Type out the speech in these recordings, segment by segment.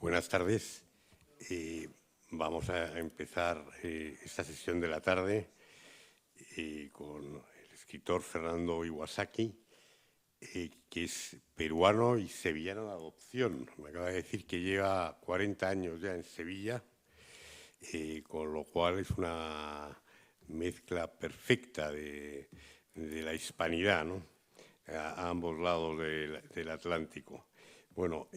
Buenas tardes. Vamos a empezar esta sesión de la tarde con el escritor Fernando Iwasaki, que es peruano y sevillano de adopción. Me acaba de decir que lleva 40 años ya en Sevilla, con lo cual es una mezcla perfecta de la hispanidad, ¿no? A ambos lados del Atlántico. Bueno,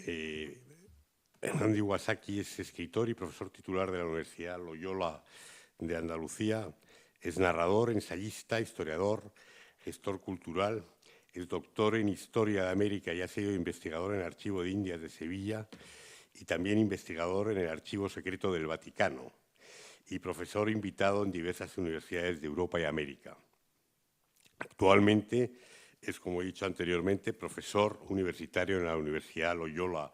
Fernando Iwasaki es escritor y profesor titular de la Universidad Loyola de Andalucía. Es narrador, ensayista, historiador, gestor cultural. Es doctor en Historia de América y ha sido investigador en el Archivo de Indias de Sevilla y también investigador en el Archivo Secreto del Vaticano y profesor invitado en diversas universidades de Europa y América. Actualmente es, como he dicho anteriormente, profesor universitario en la Universidad Loyola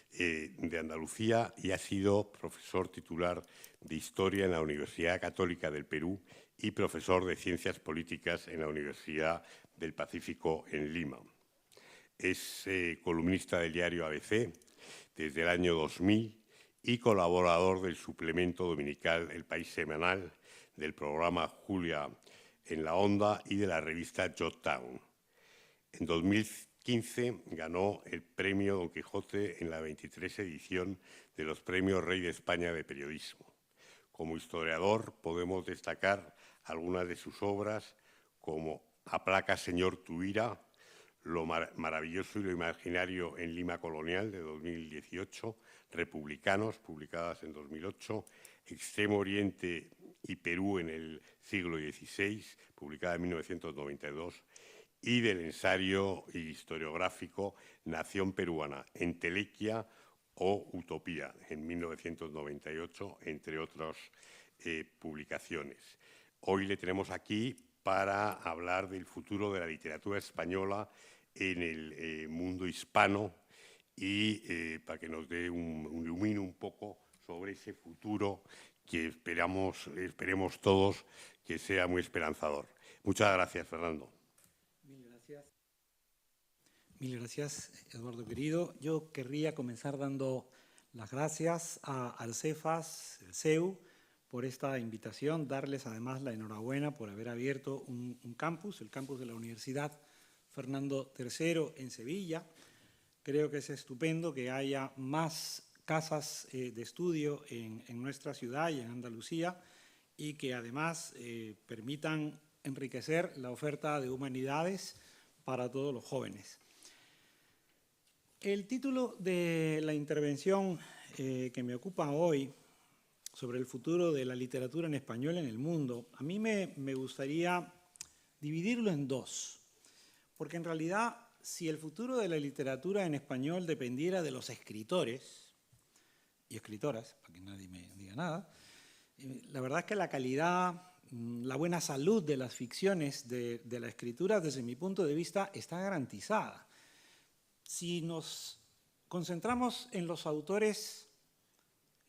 de Andalucía y ha sido profesor titular de Historia en la Universidad Católica del Perú y profesor de Ciencias Políticas en la Universidad del Pacífico en Lima. Es columnista del diario ABC desde el año 2000 y colaborador del suplemento dominical El País Semanal, del programa Julia en la Onda y de la revista Jottown. En 2015 ganó el premio Don Quijote en la 23 edición de los Premios Rey de España de Periodismo. Como historiador podemos destacar algunas de sus obras como Aplaca, Señor, tu ira, Lo maravilloso y lo imaginario en Lima colonial, de 2018, Republicanos, publicadas en 2008, Extremo Oriente y Perú en el siglo XVI, publicada en 1992, y del ensayo historiográfico Nación Peruana, Entelequia o Utopía, en 1998, entre otras publicaciones. Hoy le tenemos aquí para hablar del futuro de la literatura española en el mundo hispano y para que nos dé ilumine un poco sobre ese futuro que esperemos todos que sea muy esperanzador. Muchas gracias, Fernando. Mil gracias, Eduardo querido. Yo querría comenzar dando las gracias al Cefas, el CEU, por esta invitación, darles además la enhorabuena por haber abierto un campus, el campus de la Universidad Fernando III en Sevilla. Creo que es estupendo que haya más casas de estudio en nuestra ciudad y en Andalucía y que además permitan enriquecer la oferta de humanidades para todos los jóvenes. El título de la intervención que me ocupa hoy sobre el futuro de la literatura en español en el mundo, a mí me gustaría dividirlo en dos, porque en realidad si el futuro de la literatura en español dependiera de los escritores y escritoras, para que nadie me diga nada, la verdad es que la calidad, la buena salud de las ficciones de la escritura, desde mi punto de vista, está garantizada. Si nos concentramos en los autores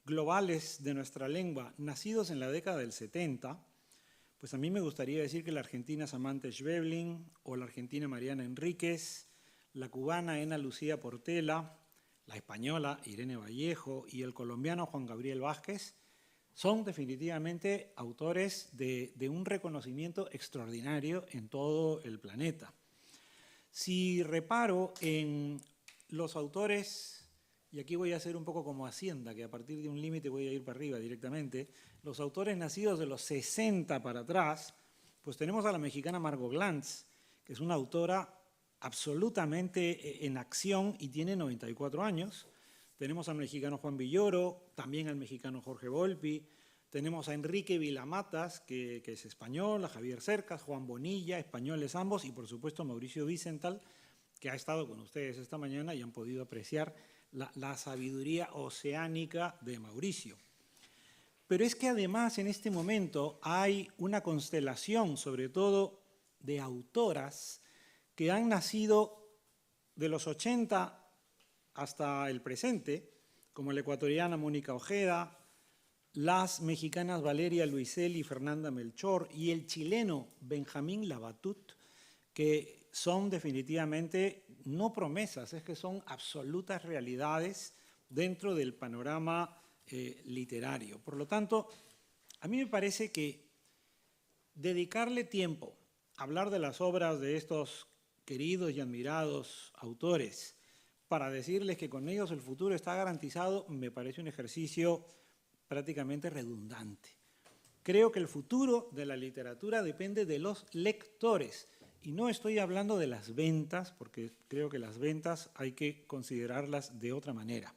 globales de nuestra lengua, nacidos en la década del 70, pues a mí me gustaría decir que la argentina Samantha Schweblin, o la argentina Mariana Enríquez, la cubana Ena Lucía Portela, la española Irene Vallejo y el colombiano Juan Gabriel Vázquez son definitivamente autores de un reconocimiento extraordinario en todo el planeta. Si reparo en los autores, y aquí voy a hacer un poco como Hacienda, que a partir de un límite voy a ir para arriba directamente, los autores nacidos de los 60 para atrás, pues tenemos a la mexicana Margot Glantz, que es una autora absolutamente en acción y tiene 94 años. Tenemos al mexicano Juan Villoro, también al mexicano Jorge Volpi, tenemos a Enrique Vilamatas, que es español, a Javier Cercas, Juan Bonilla, españoles ambos, y por supuesto Mauricio Wiesenthal, que ha estado con ustedes esta mañana y han podido apreciar la sabiduría oceánica de Mauricio. Pero es que además en este momento hay una constelación, sobre todo de autoras, que han nacido de los 80 hasta el presente, como la ecuatoriana Mónica Ojeda, las mexicanas Valeria Luisel y Fernanda Melchor y el chileno Benjamín Labatut, que son definitivamente no promesas, es que son absolutas realidades dentro del panorama literario. Por lo tanto, a mí me parece que dedicarle tiempo a hablar de las obras de estos queridos y admirados autores para decirles que con ellos el futuro está garantizado, me parece un ejercicio prácticamente redundante. Creo que el futuro de la literatura depende de los lectores. Y no estoy hablando de las ventas, porque creo que las ventas hay que considerarlas de otra manera.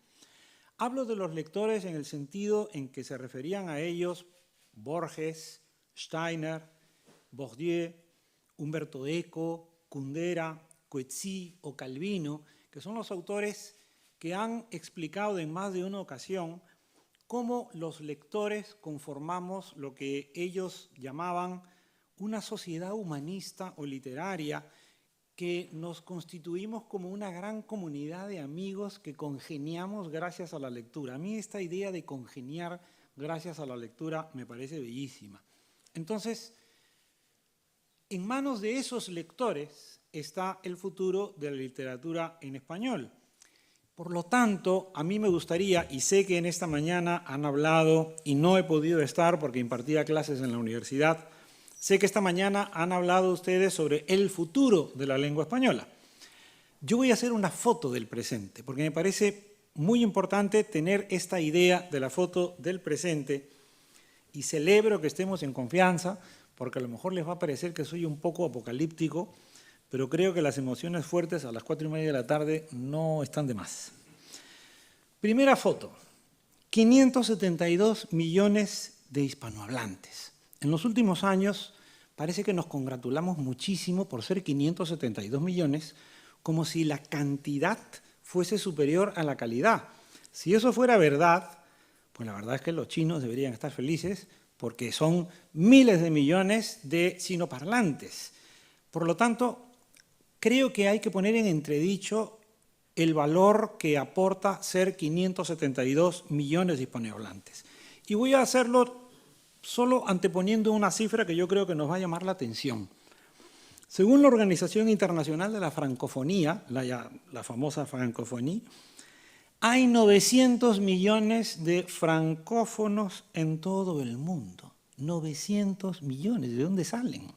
Hablo de los lectores en el sentido en que se referían a ellos Borges, Steiner, Bourdieu, Umberto Eco, Kundera, Coetzee o Calvino, que son los autores que han explicado en más de una ocasión cómo los lectores conformamos lo que ellos llamaban una sociedad humanista o literaria, que nos constituimos como una gran comunidad de amigos que congeniamos gracias a la lectura. A mí esta idea de congeniar gracias a la lectura me parece bellísima. Entonces, en manos de esos lectores está el futuro de la literatura en español. Por lo tanto, a mí me gustaría, y sé que en esta mañana han hablado, y no he podido estar porque impartía clases en la universidad, sé que esta mañana han hablado ustedes sobre el futuro de la lengua española. Yo voy a hacer una foto del presente, porque me parece muy importante tener esta idea de la foto del presente, y celebro que estemos en confianza, porque a lo mejor les va a parecer que soy un poco apocalíptico, pero creo que las emociones fuertes a las 4:30 de la tarde no están de más. Primera foto, 572 millones de hispanohablantes. En los últimos años parece que nos congratulamos muchísimo por ser 572 millones, como si la cantidad fuese superior a la calidad. Si eso fuera verdad, pues la verdad es que los chinos deberían estar felices porque son miles de millones de sinoparlantes. Por lo tanto, creo que hay que poner en entredicho el valor que aporta ser 572 millones de hispanohablantes. Y voy a hacerlo solo anteponiendo una cifra que yo creo que nos va a llamar la atención. Según la Organización Internacional de la Francofonía, la famosa Francophonie, hay 900 millones de francófonos en todo el mundo. 900 millones, ¿de dónde salen?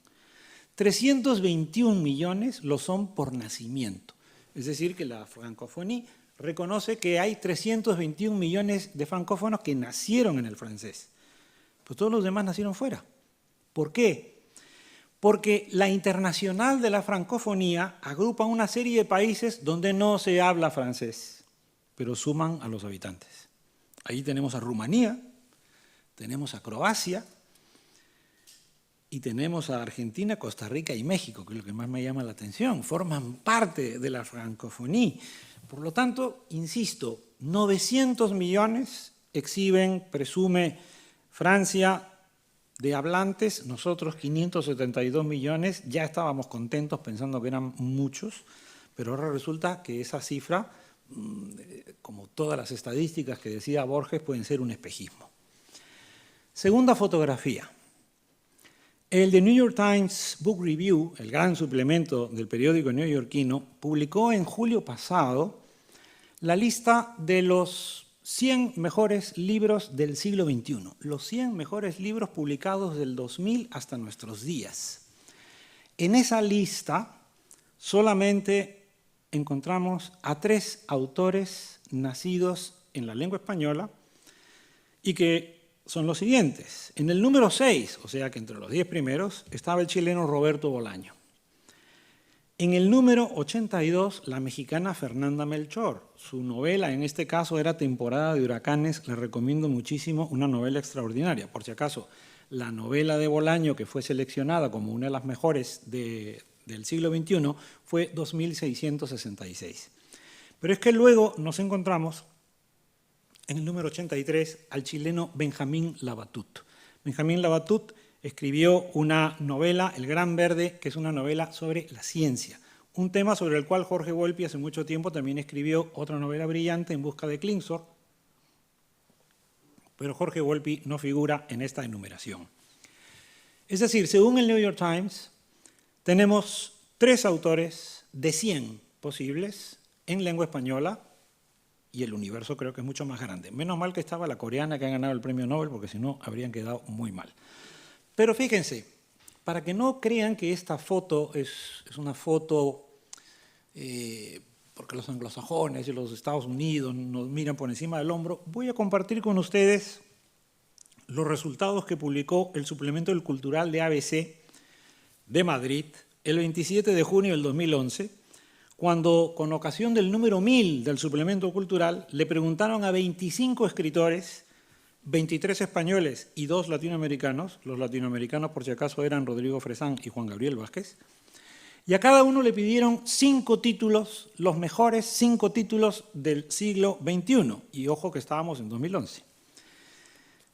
321 millones lo son por nacimiento. Es decir, que la Francophonie reconoce que hay 321 millones de francófonos que nacieron en el francés. Pues todos los demás nacieron fuera. ¿Por qué? Porque la Internacional de la Francofonía agrupa una serie de países donde no se habla francés, pero suman a los habitantes. Ahí tenemos a Rumanía, tenemos a Croacia y tenemos a Argentina, Costa Rica y México, que es lo que más me llama la atención. Forman parte de la Francofonía. Por lo tanto, insisto, 900 millones exhiben, presume Francia de hablantes, nosotros 572 millones, ya estábamos contentos pensando que eran muchos, pero ahora resulta que esa cifra, como todas las estadísticas que decía Borges, pueden ser un espejismo. Segunda fotografía. El The New York Times Book Review, el gran suplemento del periódico neoyorquino, publicó en julio pasado la lista de los 100 mejores libros del siglo XXI, los 100 mejores libros publicados del 2000 hasta nuestros días. En esa lista solamente encontramos a 3 autores nacidos en la lengua española y que son los siguientes. En el número 6, o sea que entre los 10 primeros, estaba el chileno Roberto Bolaño. En el número 82, la mexicana Fernanda Melchor. Su novela, en este caso, era Temporada de huracanes. Les recomiendo muchísimo, una novela extraordinaria. Por si acaso, la novela de Bolaño, que fue seleccionada como una de las mejores del siglo XXI, fue 2666. Pero es que luego nos encontramos, en el número 83, al chileno Benjamín Labatut. Benjamín Labatut escribió una novela, El Gran Verde, que es una novela sobre la ciencia. Un tema sobre el cual Jorge Volpi hace mucho tiempo también escribió otra novela brillante, En busca de Klingsor, pero Jorge Volpi no figura en esta enumeración. Es decir, según el New York Times, tenemos 3 autores de 100 posibles en lengua española, y el universo creo que es mucho más grande. Menos mal que estaba la coreana que ha ganado el premio Nobel, porque si no habrían quedado muy mal. Pero fíjense, para que no crean que esta foto es una foto porque los anglosajones y los Estados Unidos nos miran por encima del hombro, voy a compartir con ustedes los resultados que publicó el Suplemento del Cultural de ABC de Madrid el 27 de junio del 2011, cuando, con ocasión del número 1000 del Suplemento Cultural, le preguntaron a 25 escritores, 23 españoles y 2 latinoamericanos, los latinoamericanos por si acaso eran Rodrigo Fresán y Juan Gabriel Vázquez, y a cada uno le pidieron 5 títulos, los mejores 5 títulos del siglo XXI, y ojo que estábamos en 2011.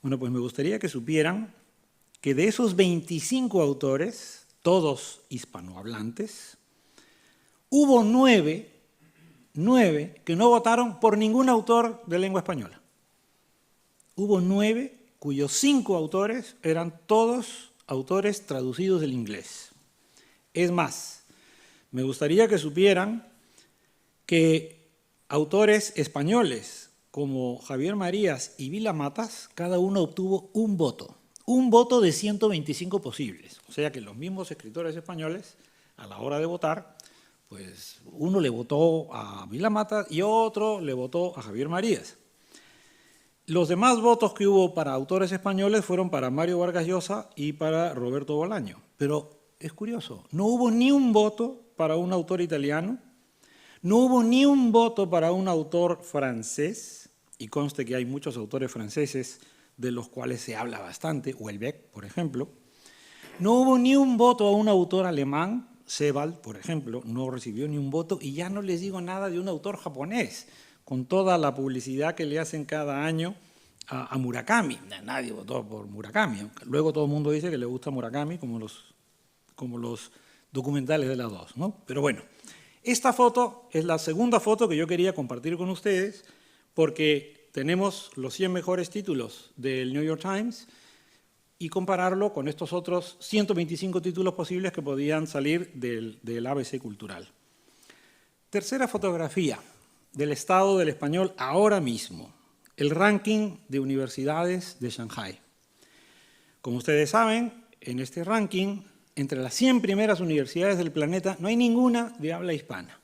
Bueno, pues me gustaría que supieran que de esos 25 autores, todos hispanohablantes, hubo 9 que no votaron por ningún autor de lengua española. Hubo 9 cuyos 5 autores eran todos autores traducidos del inglés. Es más, me gustaría que supieran que autores españoles como Javier Marías y Vila Matas, cada uno obtuvo un voto de 125 posibles. O sea que los mismos escritores españoles, a la hora de votar, pues uno le votó a Vila Matas y otro le votó a Javier Marías. Los demás votos que hubo para autores españoles fueron para Mario Vargas Llosa y para Roberto Bolaño. Pero es curioso, no hubo ni un voto para un autor italiano, no hubo ni un voto para un autor francés, y conste que hay muchos autores franceses de los cuales se habla bastante, Houellebecq, por ejemplo. No hubo ni un voto a un autor alemán, Sebald, por ejemplo, no recibió ni un voto, y ya no les digo nada de un autor japonés, con toda la publicidad que le hacen cada año a Murakami. Nadie votó por Murakami. Luego todo el mundo dice que le gusta Murakami, como los documentales de las dos, ¿no? Pero bueno, esta foto es la segunda foto que yo quería compartir con ustedes, porque tenemos los 100 mejores títulos del New York Times y compararlo con estos otros 125 títulos posibles que podían salir del ABC Cultural. Tercera fotografía del estado del español ahora mismo, el ranking de universidades de Shanghái. Como ustedes saben, en este ranking, entre las 100 primeras universidades del planeta, no hay ninguna de habla hispana.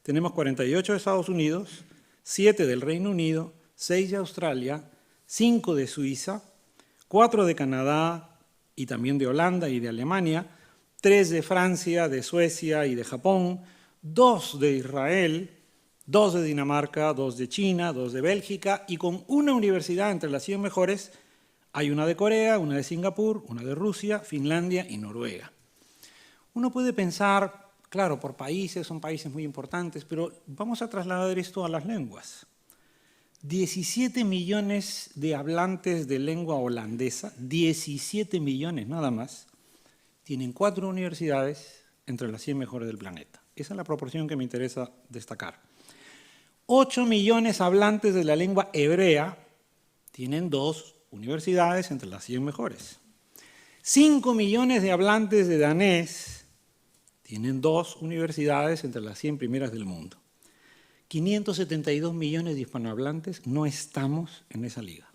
Tenemos 48 de Estados Unidos, 7 del Reino Unido, 6 de Australia, 5 de Suiza, 4 de Canadá y también de Holanda y de Alemania, 3 de Francia, de Suecia y de Japón, 2 de Israel, 2 de Dinamarca, 2 de China, 2 de Bélgica, y con una universidad entre las 100 mejores hay una de Corea, una de Singapur, una de Rusia, Finlandia y Noruega. Uno puede pensar, claro, por países, son países muy importantes, pero vamos a trasladar esto a las lenguas. 17 millones de hablantes de lengua holandesa, 17 millones nada más, tienen 4 universidades entre las 100 mejores del planeta. Esa es la proporción que me interesa destacar. 8 millones hablantes de la lengua hebrea tienen 2 universidades entre las 100 mejores. 5 millones de hablantes de danés tienen 2 universidades entre las 100 primeras del mundo. 572 millones de hispanohablantes no estamos en esa liga.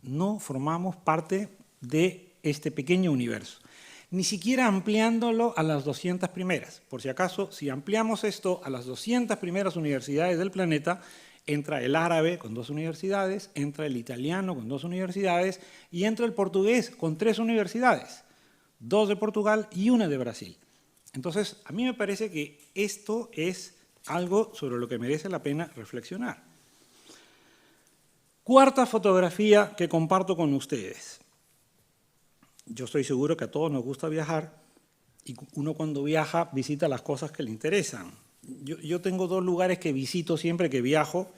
No formamos parte de este pequeño universo. Ni siquiera ampliándolo a las 200 primeras. Por si acaso, si ampliamos esto a las 200 primeras universidades del planeta, entra el árabe con 2 universidades, entra el italiano con 2 universidades y entra el portugués con 3 universidades, 2 de Portugal y 1 de Brasil. Entonces, a mí me parece que esto es algo sobre lo que merece la pena reflexionar. Cuarta fotografía que comparto con ustedes. Yo estoy seguro que a todos nos gusta viajar y uno cuando viaja visita las cosas que le interesan. Yo tengo 2 lugares que visito siempre que viajo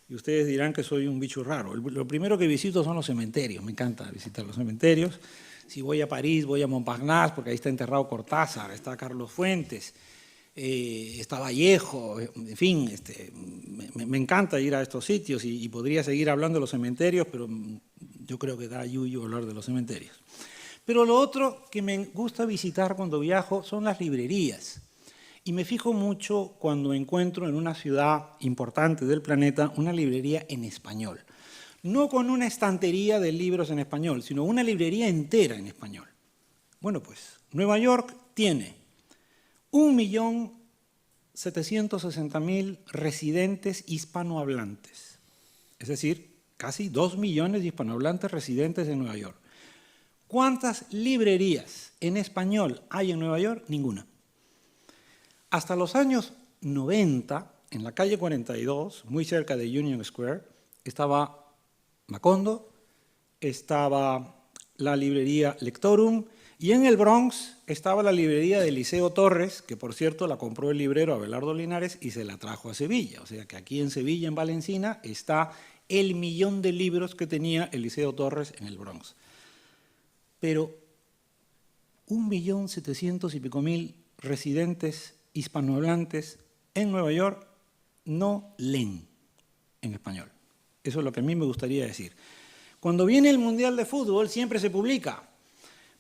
y ustedes dirán que soy un bicho raro. Lo primero que visito son los cementerios, me encanta visitar los cementerios. Si voy a París, voy a Montparnasse, porque ahí está enterrado Cortázar, está Carlos Fuentes, está Vallejo, en fin, me encanta ir a estos sitios y podría seguir hablando de los cementerios, pero yo creo que da yuyu hablar de los cementerios. Pero lo otro que me gusta visitar cuando viajo son las librerías. Y me fijo mucho cuando encuentro en una ciudad importante del planeta una librería en español. No con una estantería de libros en español, sino una librería entera en español. Bueno, pues Nueva York tiene 1.760.000 residentes hispanohablantes. Es decir, casi 2 millones de hispanohablantes residentes en Nueva York. ¿Cuántas librerías en español hay en Nueva York? Ninguna. Hasta los años 90, en la calle 42, muy cerca de Union Square, estaba Macondo, estaba la librería Lectorum, y en el Bronx estaba la librería de Liceo Torres, que por cierto la compró el librero Abelardo Linares y se la trajo a Sevilla. O sea que aquí en Sevilla, en Valencina, está el 1.000.000 de libros que tenía el Liceo Torres en el Bronx. Pero 1.700.000 y pico residentes hispanohablantes en Nueva York no leen en español. Eso es lo que a mí me gustaría decir. Cuando viene el Mundial de Fútbol siempre se publica: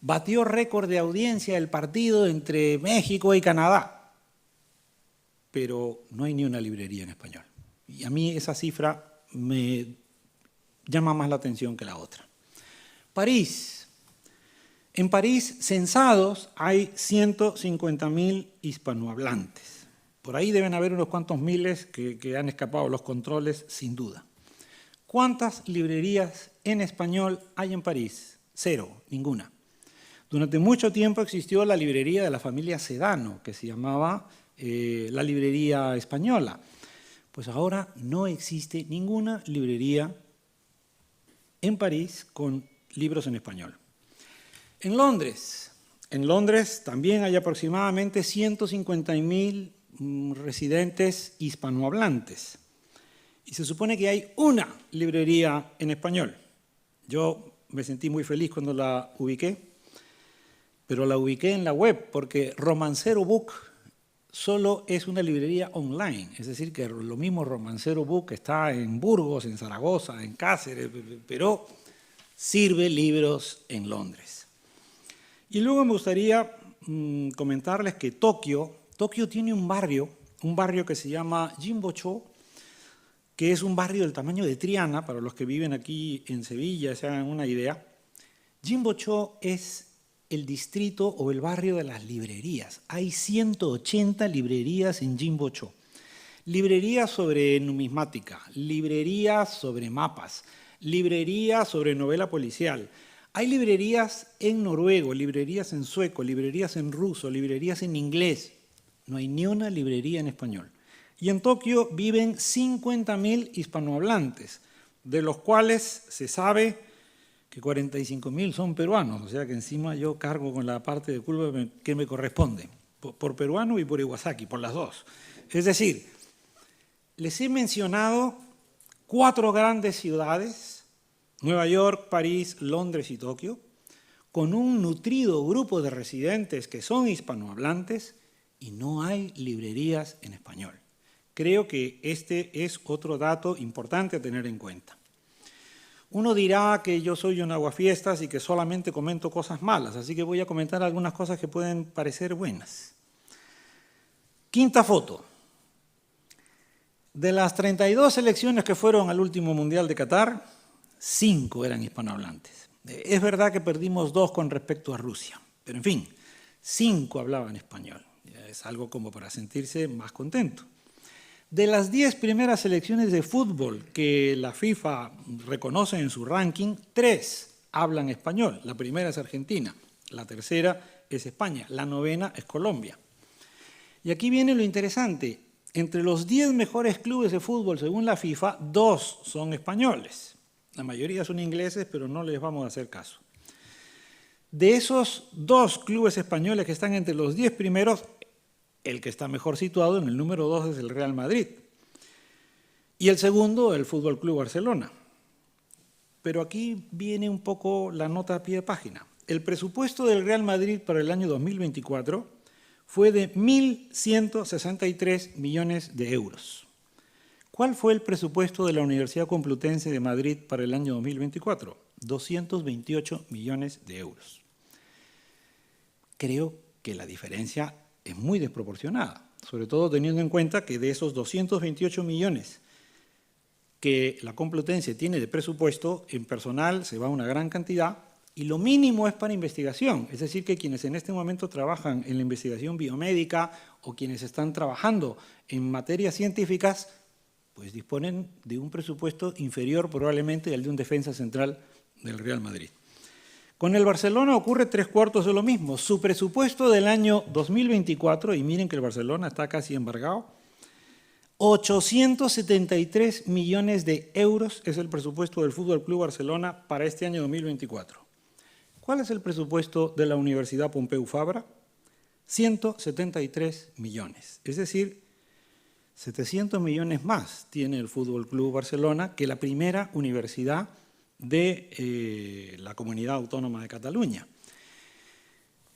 batió récord de audiencia el partido entre México y Canadá. Pero no hay ni una librería en español. Y a mí esa cifra me llama más la atención que la otra. París. En París, censados, hay 150.000 hispanohablantes. Por ahí deben haber unos cuantos miles que han escapado los controles, sin duda. ¿Cuántas librerías en español hay en París? 0, ninguna. Durante mucho tiempo existió la librería de la familia Sedano, que se llamaba la librería española. Pues ahora no existe ninguna librería en París con libros en español. En Londres también hay aproximadamente 150.000 residentes hispanohablantes. Y se supone que hay una librería en español. Yo me sentí muy feliz cuando la ubiqué, pero la ubiqué en la web porque Romancero Book solo es una librería online. Es decir, que lo mismo Romancero Book está en Burgos, en Zaragoza, en Cáceres, pero sirve libros en Londres. Y luego me gustaría comentarles que Tokio tiene un barrio que se llama Jinbocho, que es un barrio del tamaño de Triana, para los que viven aquí en Sevilla, se hagan una idea. Jinbocho es el distrito o el barrio de las librerías. Hay 180 librerías en Jinbocho. Librerías sobre numismática, librerías sobre mapas, librerías sobre novela policial. Hay librerías en noruego, librerías en sueco, librerías en ruso, librerías en inglés. No hay ni una librería en español. Y en Tokio viven 50.000 hispanohablantes, de los cuales se sabe que 45.000 son peruanos, o sea que encima yo cargo con la parte de culpa que me corresponde, por peruano y por Iwasaki, por las dos. Es decir, les he mencionado 4 grandes ciudades, Nueva York, París, Londres y Tokio, con un nutrido grupo de residentes que son hispanohablantes y no hay librerías en español. Creo que este es otro dato importante a tener en cuenta. Uno dirá que yo soy un aguafiestas y que solamente comento cosas malas, así que voy a comentar algunas cosas que pueden parecer buenas. Quinta foto. De las 32 selecciones que fueron al último Mundial de Qatar, 5 eran hispanohablantes. Es verdad que perdimos 2 con respecto a Rusia, pero en fin, 5 hablaban español. Es algo como para sentirse más contento. De las 10 primeras selecciones de fútbol que la FIFA reconoce en su ranking, 3 hablan español. La primera es Argentina, la tercera es España, la 9ª es Colombia. Y aquí viene lo interesante. Entre los 10 mejores clubes de fútbol según la FIFA, 2 son españoles. La mayoría son ingleses, pero no les vamos a hacer caso. De esos 2 clubes españoles que están entre los 10 primeros, el que está mejor situado en el número 2 es el Real Madrid. Y el segundo, el Fútbol Club Barcelona. Pero aquí viene un poco la nota a pie de página. El presupuesto del Real Madrid para el año 2024 fue de 1.163 millones de euros. ¿Cuál fue el presupuesto de la Universidad Complutense de Madrid para el año 2024? 228 millones de euros. Creo que la diferencia es muy desproporcionada. sobre todo teniendo en cuenta que de esos 228 millones que la Complutense tiene de presupuesto, en personal se va una gran cantidad, y lo mínimo es para investigación, es decir, que quienes en este momento trabajan en la investigación biomédica o quienes están trabajando en materias científicas, pues disponen de un presupuesto inferior probablemente al de un defensa central del Real Madrid. Con el Barcelona ocurre 3/4 de lo mismo. Su presupuesto del año 2024, y miren que el Barcelona está casi embargado, 873 millones de euros es el presupuesto del Fútbol Club Barcelona para este año 2024. ¿Cuál es el presupuesto de la Universidad Pompeu Fabra? 173 millones. Es decir, 700 millones más tiene el Fútbol Club Barcelona que la primera universidad de la Comunidad Autónoma de Cataluña.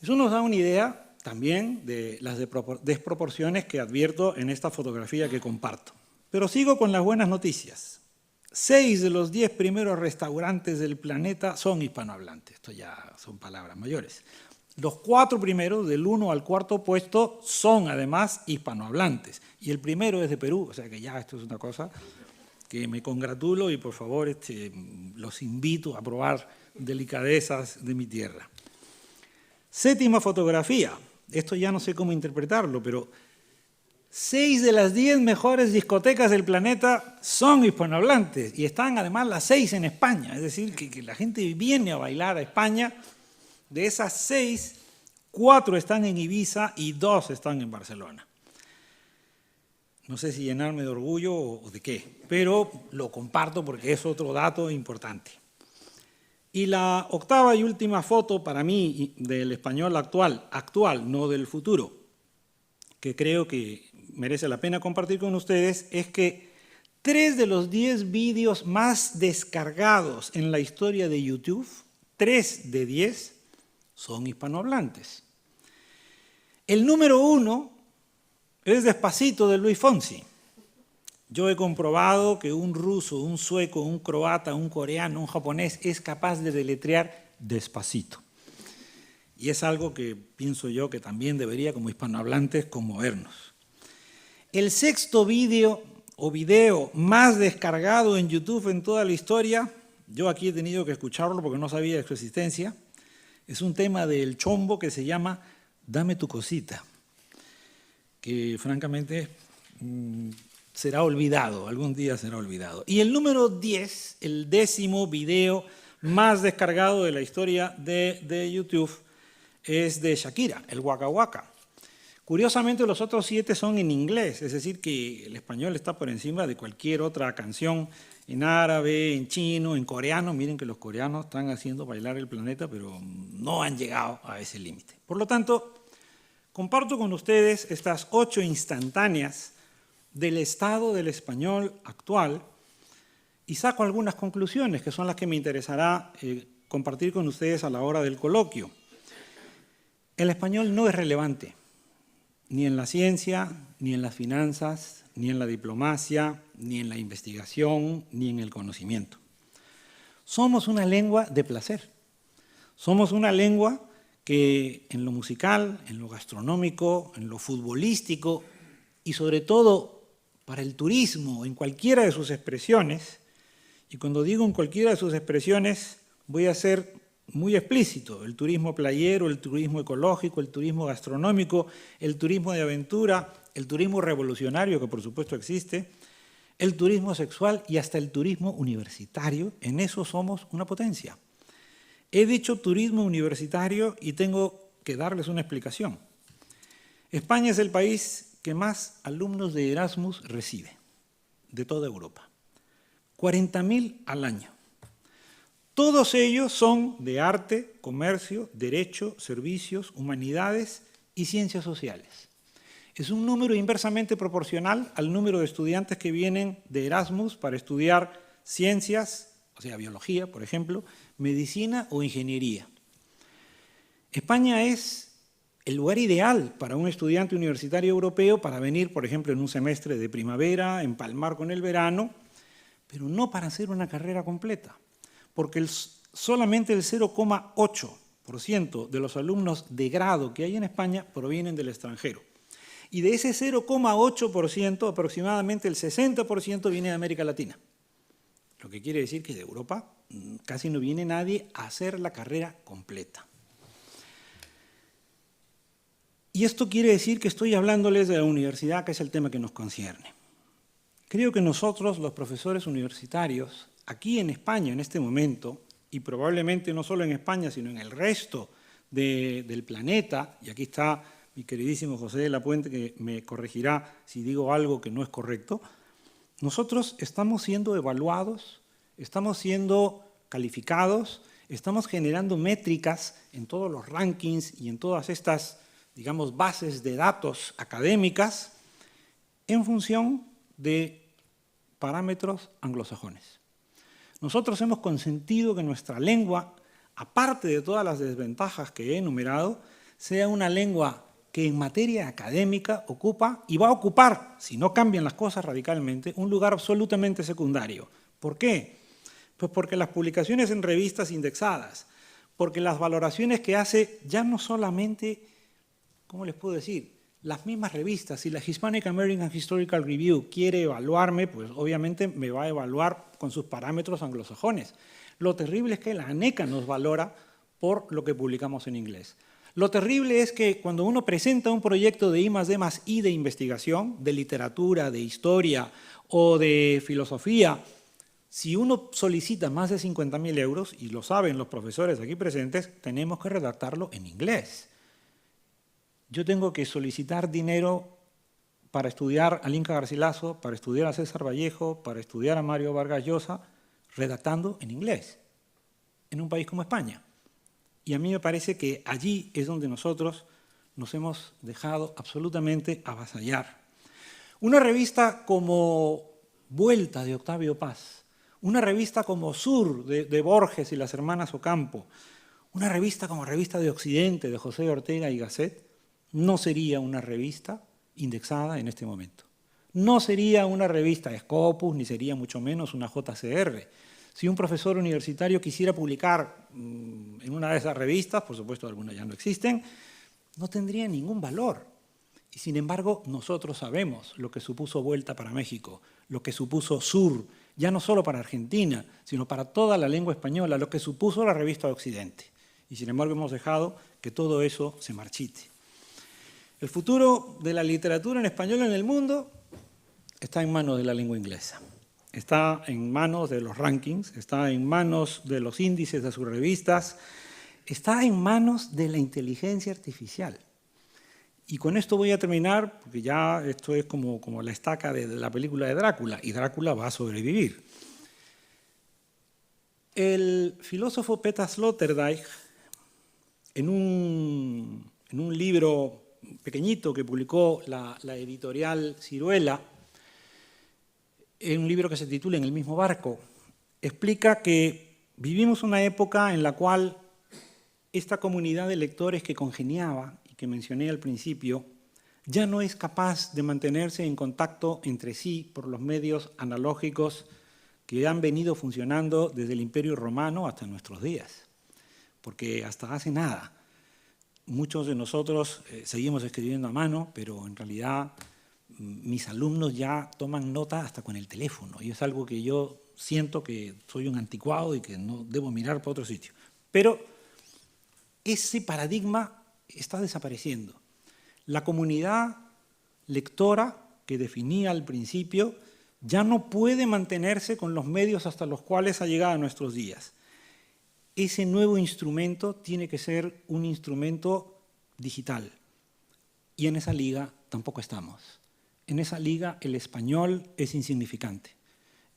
Eso nos da una idea también de las desproporciones que advierto en esta fotografía que comparto. Pero sigo con las buenas noticias. 6 de los 10 primeros restaurantes del planeta son hispanohablantes. Esto ya son palabras mayores. Los 4 primeros, del 1 al 4 puesto, son además hispanohablantes. Y el primero es de Perú, o sea que ya esto es una cosa que me congratulo y por favor los invito a probar delicadezas de mi tierra. 7ª fotografía. Esto ya no sé cómo interpretarlo, pero 6 de las 10 mejores discotecas del planeta son hispanohablantes y están además las 6 en España. Es decir, que la gente viene a bailar a España. De esas 6, 4 están en Ibiza y 2 están en Barcelona. No sé si llenarme de orgullo o de qué, pero lo comparto porque es otro dato importante. Y la 8ª y última foto para mí del español actual, no del futuro, que creo que merece la pena compartir con ustedes, es que 3 de los 10 vídeos más descargados en la historia de YouTube, 3 de 10, son hispanohablantes. El número 1 es Despacito de Luis Fonsi. Yo he comprobado que un ruso, un sueco, un croata, un coreano, un japonés es capaz de deletrear Despacito. Y es algo que pienso yo que también debería, como hispanohablantes, conmovernos. El 6º video más descargado en YouTube en toda la historia, yo aquí he tenido que escucharlo porque no sabía de su existencia, es un tema del Chombo que se llama Dame tu cosita, que francamente será olvidado, algún día será olvidado. Y el número 10, el 10º video más descargado de la historia de YouTube, es de Shakira, el Waka Waka. Curiosamente, los otros 7 son en inglés, es decir, que el español está por encima de cualquier otra canción en árabe, en chino, en coreano. Miren que los coreanos están haciendo bailar el planeta, pero no han llegado a ese límite. Por lo tanto, comparto con ustedes estas 8 instantáneas del estado del español actual y saco algunas conclusiones que son las que me interesará compartir con ustedes a la hora del coloquio. El español no es relevante, ni en la ciencia, ni en las finanzas, ni en la diplomacia, ni en la investigación, ni en el conocimiento. Somos una lengua de placer. Somos una lengua que en lo musical, en lo gastronómico, en lo futbolístico y sobre todo para el turismo, en cualquiera de sus expresiones, y cuando digo en cualquiera de sus expresiones voy a ser muy explícito, el turismo playero, el turismo ecológico, el turismo gastronómico, el turismo de aventura, el turismo revolucionario, que por supuesto existe, el turismo sexual y hasta el turismo universitario, en eso somos una potencia. He dicho turismo universitario y tengo que darles una explicación. España es el país que más alumnos de Erasmus recibe, de toda Europa. 40.000 al año. Todos ellos son de arte, comercio, derecho, servicios, humanidades y ciencias sociales. Es un número inversamente proporcional al número de estudiantes que vienen de Erasmus para estudiar ciencias, o sea, biología, por ejemplo, medicina o ingeniería. España es el lugar ideal para un estudiante universitario europeo para venir, por ejemplo, en un semestre de primavera, empalmar con el verano, pero no para hacer una carrera completa, porque solamente el 0,8% de los alumnos de grado que hay en España provienen del extranjero. Y de ese 0,8%, aproximadamente el 60% viene de América Latina. Lo que quiere decir que de Europa casi no viene nadie a hacer la carrera completa. Y esto quiere decir que estoy hablándoles de la universidad, que es el tema que nos concierne. Creo que nosotros, los profesores universitarios, aquí en España en este momento, y probablemente no solo en España, sino en el resto del planeta, y aquí está mi queridísimo José de la Puente, que me corregirá si digo algo que no es correcto, nosotros estamos siendo evaluados, estamos siendo calificados, estamos generando métricas en todos los rankings y en todas estas, digamos, bases de datos académicas en función de parámetros anglosajones. Nosotros hemos consentido que nuestra lengua, aparte de todas las desventajas que he enumerado, sea una lengua que en materia académica ocupa y va a ocupar, si no cambian las cosas radicalmente, un lugar absolutamente secundario. ¿Por qué? Pues porque las publicaciones en revistas indexadas, porque las valoraciones que hace ya no solamente, ¿cómo les puedo decir?, las mismas revistas. Si la Hispanic American Historical Review quiere evaluarme, pues obviamente me va a evaluar con sus parámetros anglosajones. Lo terrible es que la ANECA nos valora por lo que publicamos en inglés. Lo terrible es que cuando uno presenta un proyecto de I+D+I de investigación, de literatura, de historia o de filosofía, si uno solicita más de 50.000 euros, y lo saben los profesores aquí presentes, tenemos que redactarlo en inglés. Yo tengo que solicitar dinero para estudiar a Inca Garcilaso, para estudiar a César Vallejo, para estudiar a Mario Vargas Llosa, redactando en inglés, en un país como España. Y a mí me parece que allí es donde nosotros nos hemos dejado absolutamente avasallar. Una revista como Vuelta de Octavio Paz, una revista como Sur de Borges y las hermanas Ocampo, una revista como Revista de Occidente de José Ortega y Gasset, no sería una revista indexada en este momento. No sería una revista Scopus, ni sería mucho menos una JCR. Si un profesor universitario quisiera publicar en una de esas revistas, por supuesto algunas ya no existen, no tendría ningún valor. Y sin embargo, nosotros sabemos lo que supuso Vuelta para México, lo que supuso Sur, ya no solo para Argentina, sino para toda la lengua española, lo que supuso la revista de Occidente. Y sin embargo hemos dejado que todo eso se marchite. El futuro de la literatura en español en el mundo está en manos de la lengua inglesa. Está en manos de los rankings, está en manos de los índices de sus revistas, está en manos de la inteligencia artificial. Y con esto voy a terminar, porque ya esto es como la estaca de la película de Drácula, y Drácula va a sobrevivir. El filósofo Peter Sloterdijk, en un libro pequeñito que publicó la editorial Ciruela, en un libro que se titula En el mismo barco, explica que vivimos una época en la cual esta comunidad de lectores que congeniaba y que mencioné al principio, ya no es capaz de mantenerse en contacto entre sí por los medios analógicos que han venido funcionando desde el Imperio Romano hasta nuestros días. Porque hasta hace nada, muchos de nosotros seguimos escribiendo a mano, pero en realidad mis alumnos ya toman nota hasta con el teléfono, y es algo que yo siento que soy un anticuado y que no debo mirar para otro sitio. Pero ese paradigma está desapareciendo. La comunidad lectora que definía al principio ya no puede mantenerse con los medios hasta los cuales ha llegado a nuestros días. Ese nuevo instrumento tiene que ser un instrumento digital. Y en esa liga tampoco estamos. En esa liga el español es insignificante.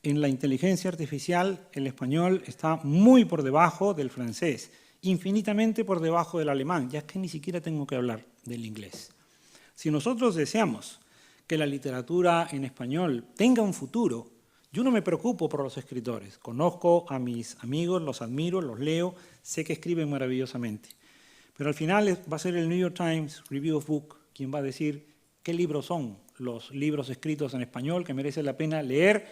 En la inteligencia artificial el español está muy por debajo del francés, infinitamente por debajo del alemán, ya que ni siquiera tengo que hablar del inglés. Si nosotros deseamos que la literatura en español tenga un futuro, yo no me preocupo por los escritores. Conozco a mis amigos, los admiro, los leo, sé que escriben maravillosamente. Pero al final va a ser el New York Times Review of Book quien va a decir qué libros son los libros escritos en español que merece la pena leer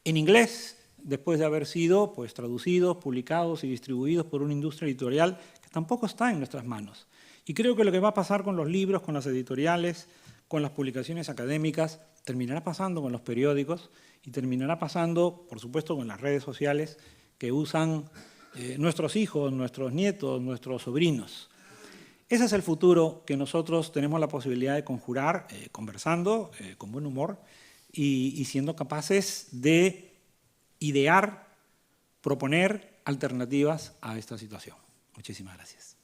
en inglés después de haber sido traducidos, publicados y distribuidos por una industria editorial que tampoco está en nuestras manos. Y creo que lo que va a pasar con los libros, con las editoriales, con las publicaciones académicas, terminará pasando con los periódicos y terminará pasando, por supuesto, con las redes sociales que usan nuestros hijos, nuestros nietos, nuestros sobrinos. Ese es el futuro que nosotros tenemos la posibilidad de conjurar, conversando, con buen humor y siendo capaces de idear, proponer alternativas a esta situación. Muchísimas gracias.